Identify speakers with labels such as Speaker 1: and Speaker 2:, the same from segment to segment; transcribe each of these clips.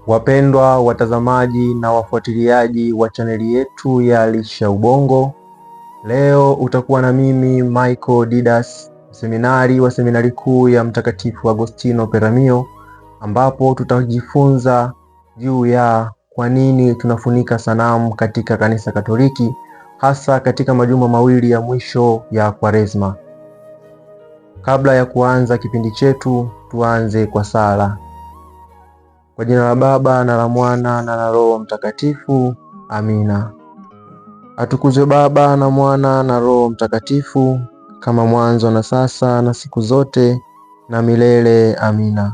Speaker 1: Wapendwa watazamaji na wafuatiliaji wa chaneli yetu ya Lisha Ubongo, leo utakuwa na mimi Michael Didas, seminari wa seminari kuu ya Mtakatifu Agostino Peramiho, ambapo tutajifunza juu ya kwa nini tunafunika sanamu katika kanisa Katoliki, hasa katika majuma mawili ya mwisho ya Kwaresma. Kabla ya kuanza kipindi chetu, tuanze kwa sala. Kwa jina la Baba na la Mwana na la Roho Mtakatifu. Amina. Atukuzwe Baba na Mwana na Roho Mtakatifu, kama mwanzo na sasa na siku zote na milele. Amina.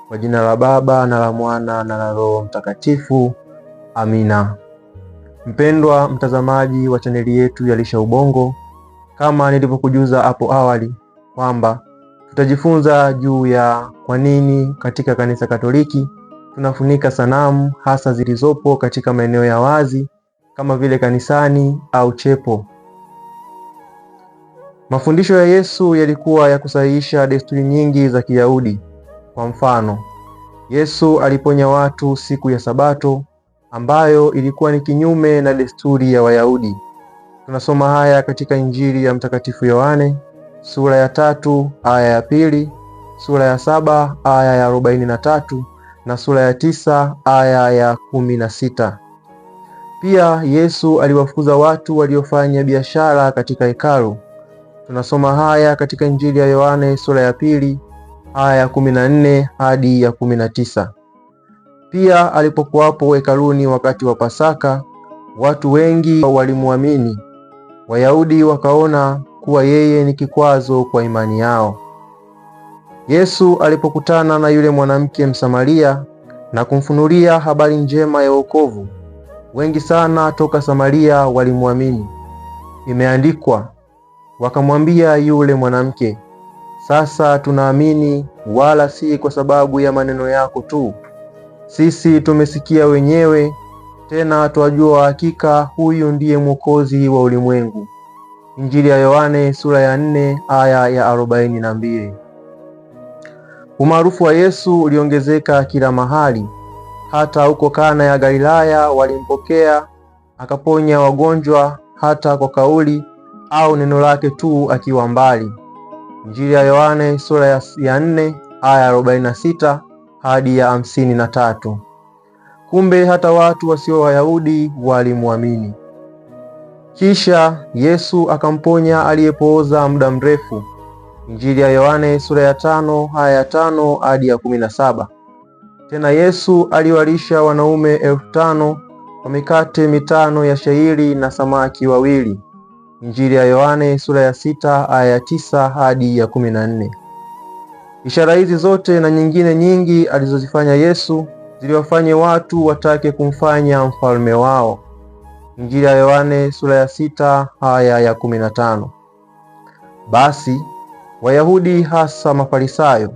Speaker 1: Kwa jina la Baba na la Mwana na la Roho Mtakatifu. Amina. Mpendwa mtazamaji wa chaneli yetu ya Lisha Ubongo, kama nilivyokujuza hapo awali kwamba tutajifunza juu ya kwa nini katika kanisa Katoliki tunafunika sanamu, hasa zilizopo katika maeneo ya wazi kama vile kanisani au chepo. Mafundisho ya Yesu yalikuwa ya kusahihisha desturi nyingi za Kiyahudi. Kwa mfano, Yesu aliponya watu siku ya Sabato, ambayo ilikuwa ni kinyume na desturi ya Wayahudi. Tunasoma haya katika Injili ya Mtakatifu Yohane sura ya 3 aya ya 2, sura ya 7 aya ya 43 na sura ya 9 aya ya 16. Pia Yesu aliwafukuza watu waliofanya biashara katika hekalu. Tunasoma haya katika Injili ya Yohane sura ya 2 aya ya 14 hadi ya 19. Pia alipokuwapo hekaluni wakati wa Pasaka, watu wengi walimwamini. Wayahudi wakaona kuwa yeye ni kikwazo kwa imani yao. Yesu alipokutana na yule mwanamke Msamaria na kumfunulia habari njema ya wokovu, wengi sana toka Samaria walimwamini. Imeandikwa, wakamwambia yule mwanamke, sasa tunaamini, wala si kwa sababu ya maneno yako tu. Sisi tumesikia wenyewe, tena twajua hakika huyu ndiye Mwokozi wa ulimwengu. Injili ya Yohane sura ya 4 aya ya 42. Umaarufu wa Yesu uliongezeka kila mahali. Hata huko Kana ya Galilaya walimpokea, akaponya wagonjwa hata kwa kauli au neno lake tu akiwa mbali. Injili ya Yohane sura ya 4 aya ya 46 hadi ya 53. Kumbe hata watu wasio Wayahudi walimwamini. Kisha Yesu akamponya aliyepooza muda mrefu. Injili ya Yohane sura ya 5 aya ya 5 hadi ya 17. Tena Yesu aliwalisha wanaume 5,000 kwa mikate 5 ya shayiri na samaki 2. Injili ya Yohane sura ya 6 aya ya 9 hadi ya 14. Ishara hizi zote na nyingine nyingi alizozifanya Yesu ziliwafanya watu watake kumfanya mfalme wao. Injili ya Yohane sura ya 6 aya ya 15. Basi Wayahudi hasa Mafarisayo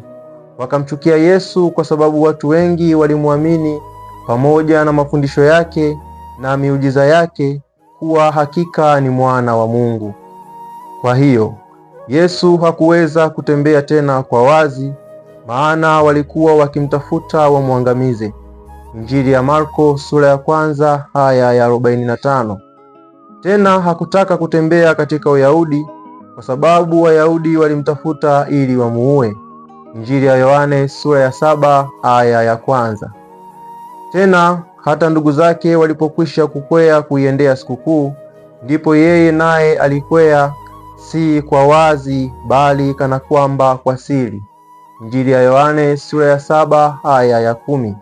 Speaker 1: wakamchukia Yesu kwa sababu watu wengi walimwamini pamoja na mafundisho yake na miujiza yake kuwa hakika ni mwana wa Mungu. Kwa hiyo Yesu hakuweza kutembea tena kwa wazi, maana walikuwa wakimtafuta wamwangamize. Injili ya Marko sura ya 1 aya ya 45. Tena hakutaka kutembea katika Uyahudi kwa sababu Wayahudi walimtafuta ili wamuue. Injili ya Yohane sura ya 7 aya ya 1. Tena hata ndugu zake walipokwisha kukwea kuiendea sikukuu, ndipo yeye naye alikwea, si kwa wazi bali kana kwamba kwa siri. Injili ya Yohane sura ya 7 aya ya 10.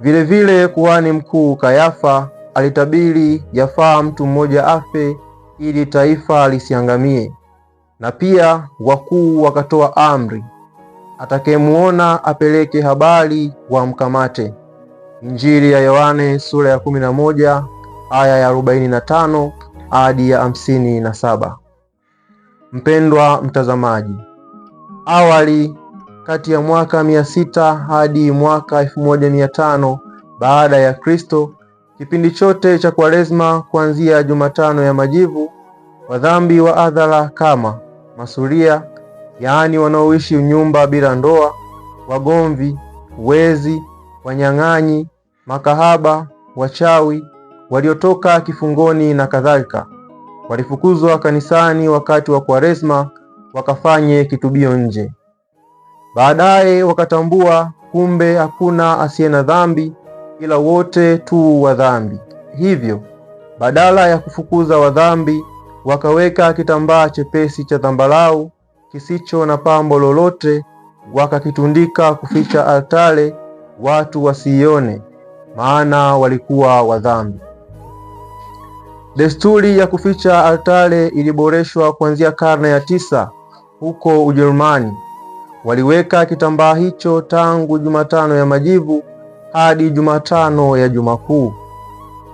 Speaker 1: Vilevile kuhani mkuu Kayafa alitabiri yafaa mtu mmoja afe ili taifa lisiangamie, na pia wakuu wakatoa amri, atakayemuona apeleke habari wamkamate. Injili ya Yohane sura ya 11 aya ya 45 hadi ya 57. Mpendwa mtazamaji, awali kati ya mwaka 600 hadi mwaka 1500 baada ya Kristo, kipindi chote cha Kwaresma kuanzia Jumatano ya Majivu, wadhambi wa adhara kama masuria, yaani wanaoishi nyumba bila ndoa, wagomvi, wezi, wanyang'anyi, makahaba, wachawi, waliotoka kifungoni na kadhalika. Walifukuzwa kanisani wakati wa Kwaresma wakafanye kitubio nje. Baadaye wakatambua kumbe hakuna asiye na dhambi, ila wote tu wa dhambi. Hivyo badala ya kufukuza wadhambi, wakaweka kitambaa chepesi cha zambarau kisicho na pambo lolote, wakakitundika kuficha altare, watu wasiione, maana walikuwa wadhambi. Desturi ya kuficha altare iliboreshwa kuanzia karne ya 9 huko Ujerumani. Waliweka kitambaa hicho tangu Jumatano ya Majivu hadi Jumatano ya Juma Kuu.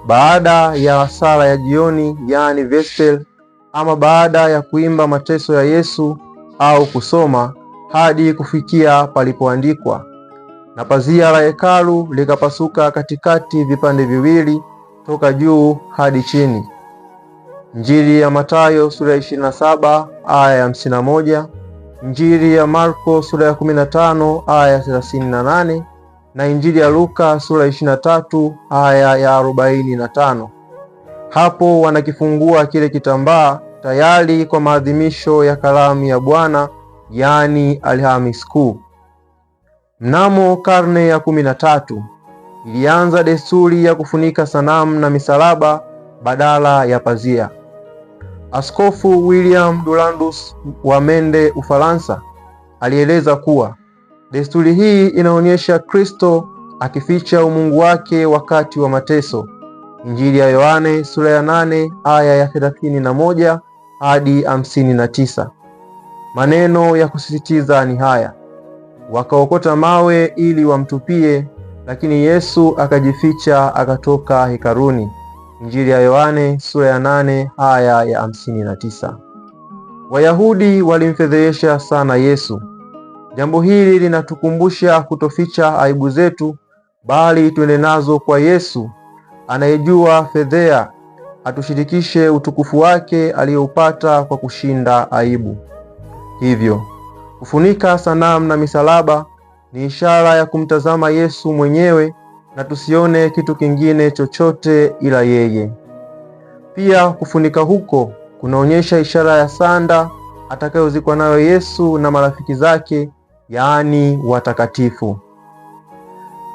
Speaker 1: Baada ya sala ya jioni, yaani Vesper, ama baada ya kuimba mateso ya Yesu au kusoma hadi kufikia palipoandikwa, na pazia la hekalu likapasuka katikati vipande viwili toka juu hadi chini. Injili ya Mathayo sura ya 27 aya ya 51, Injili ya Marko sura ya 15 aya ya 38 na Injili ya Luka sura ya 23 aya ya 45. Hapo wanakifungua kile kitambaa tayari kwa maadhimisho ya karamu ya Bwana, yaani Alhamisi Kuu. Mnamo karne ya 13 ilianza desturi ya kufunika sanamu na misalaba badala ya pazia. Askofu William Durandus wa Mende, Ufaransa, alieleza kuwa desturi hii inaonyesha Kristo akificha umungu wake wakati wa mateso. Injili ya Yohane sura ya 8 aya ya 31 hadi 59. Maneno ya kusisitiza ni haya: wakaokota mawe ili wamtupie, lakini Yesu akajificha akatoka hekaluni. Injili ya Yohane sura ya 8 aya ya 59. Wayahudi walimfedhehesha sana Yesu. Jambo hili linatukumbusha kutoficha aibu zetu, bali twende nazo kwa Yesu anayejua fedhea, atushirikishe utukufu wake aliyoupata kwa kushinda aibu. Hivyo kufunika sanamu na misalaba ni ishara ya kumtazama Yesu mwenyewe na tusione kitu kingine chochote ila yeye. Pia kufunika huko kunaonyesha ishara ya sanda atakayozikwa nayo Yesu na marafiki zake, yaani watakatifu.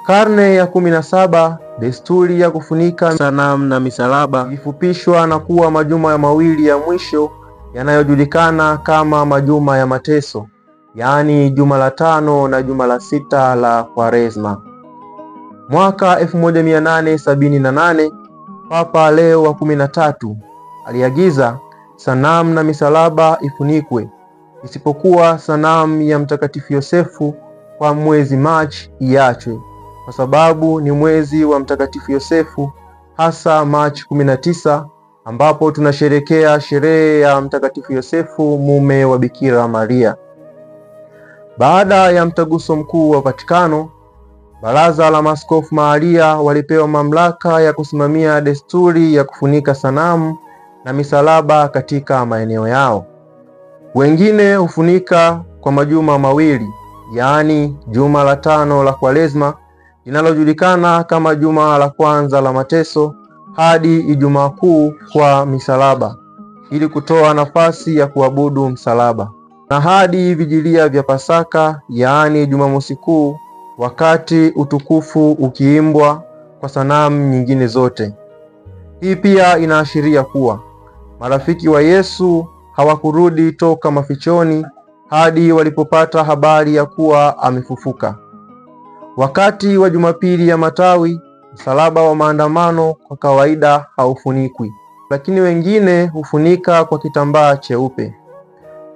Speaker 1: Karne ya 17, desturi ya kufunika sanamu na misalaba ilifupishwa na kuwa majuma ya mawili ya mwisho yanayojulikana kama majuma ya mateso, yaani juma la 5 na juma la 6 la Kwaresma. Mwaka 1878 Papa Leo wa 13 aliagiza sanamu na misalaba ifunikwe, isipokuwa sanamu ya Mtakatifu Yosefu kwa mwezi Machi iachwe, kwa sababu ni mwezi wa Mtakatifu Yosefu, hasa Machi 19, ambapo tunasherekea sherehe ya Mtakatifu Yosefu mume wa Bikira Maria. Baada ya mtaguso mkuu wa Vatikano, Baraza la Maaskofu Mahalia walipewa mamlaka ya kusimamia desturi ya kufunika sanamu na misalaba katika maeneo yao. Wengine hufunika kwa majuma mawili, yaani juma la 5 la Kwaresma linalojulikana kama juma la kwanza la mateso hadi Ijumaa Kuu kwa misalaba, ili kutoa nafasi ya kuabudu msalaba, na hadi vijilia vya Pasaka, yaani Jumamosi Kuu, wakati utukufu ukiimbwa kwa sanamu nyingine zote. Hii pia inaashiria kuwa marafiki wa Yesu hawakurudi toka mafichoni hadi walipopata habari ya kuwa amefufuka. Wakati wa Jumapili ya Matawi, msalaba wa maandamano kwa kawaida haufunikwi, lakini wengine hufunika kwa kitambaa cheupe.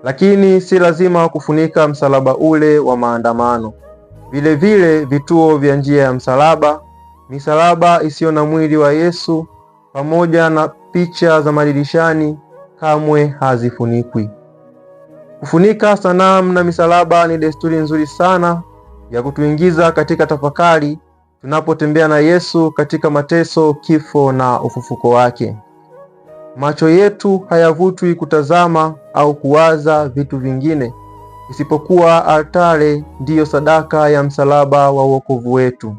Speaker 1: Lakini si lazima kufunika msalaba ule wa maandamano. Vile vile vituo vya njia ya msalaba, misalaba isiyo na mwili wa Yesu pamoja na picha za madirishani kamwe hazifunikwi. Kufunika sanamu na misalaba ni desturi nzuri sana ya kutuingiza katika tafakari tunapotembea na Yesu katika mateso, kifo na ufufuko wake. Macho yetu hayavutwi kutazama au kuwaza vitu vingine isipokuwa altare ndiyo sadaka ya msalaba wa wokovu wetu.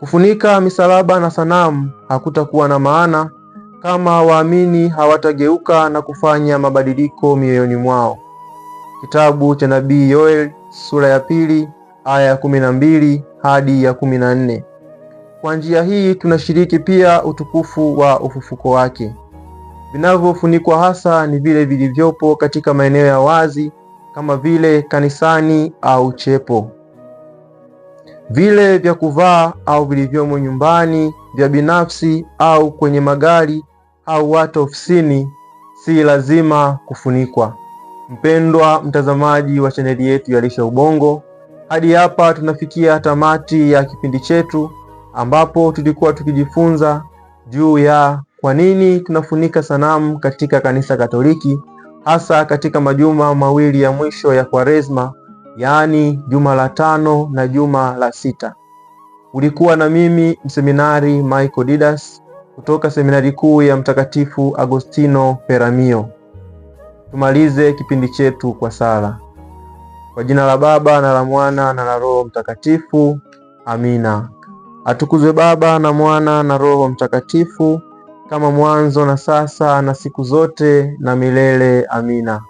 Speaker 1: Kufunika misalaba na sanamu hakutakuwa na maana kama waamini hawatageuka na kufanya mabadiliko mioyoni mwao. Kitabu cha Nabii Yoeli sura ya 2 aya ya 12 hadi ya 14. Kwa njia hii tunashiriki pia utukufu wa ufufuko wake. Vinavyofunikwa hasa ni vile vilivyopo katika maeneo ya wazi kama vile kanisani au chepo. Vile vya kuvaa au vilivyomo nyumbani, vya binafsi au kwenye magari au hata ofisini si lazima kufunikwa. Mpendwa mtazamaji wa chaneli yetu ya Lisha Ubongo, hadi hapa tunafikia tamati ya kipindi chetu ambapo tulikuwa tukijifunza juu ya kwa nini tunafunika sanamu katika kanisa Katoliki, hasa katika majuma mawili ya mwisho ya Kwaresma, yaani juma la 5 na juma la 6. Ulikuwa na mimi mseminari Michael Didas kutoka seminari kuu ya Mtakatifu Agostino Peramio. Tumalize kipindi chetu kwa sala. Kwa jina la Baba na la Mwana na la Roho Mtakatifu. Amina. Atukuzwe Baba na Mwana na Roho Mtakatifu, kama mwanzo na sasa na siku zote na milele. Amina.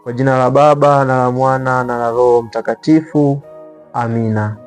Speaker 1: Kwa jina la Baba na la Mwana na la Roho Mtakatifu. Amina.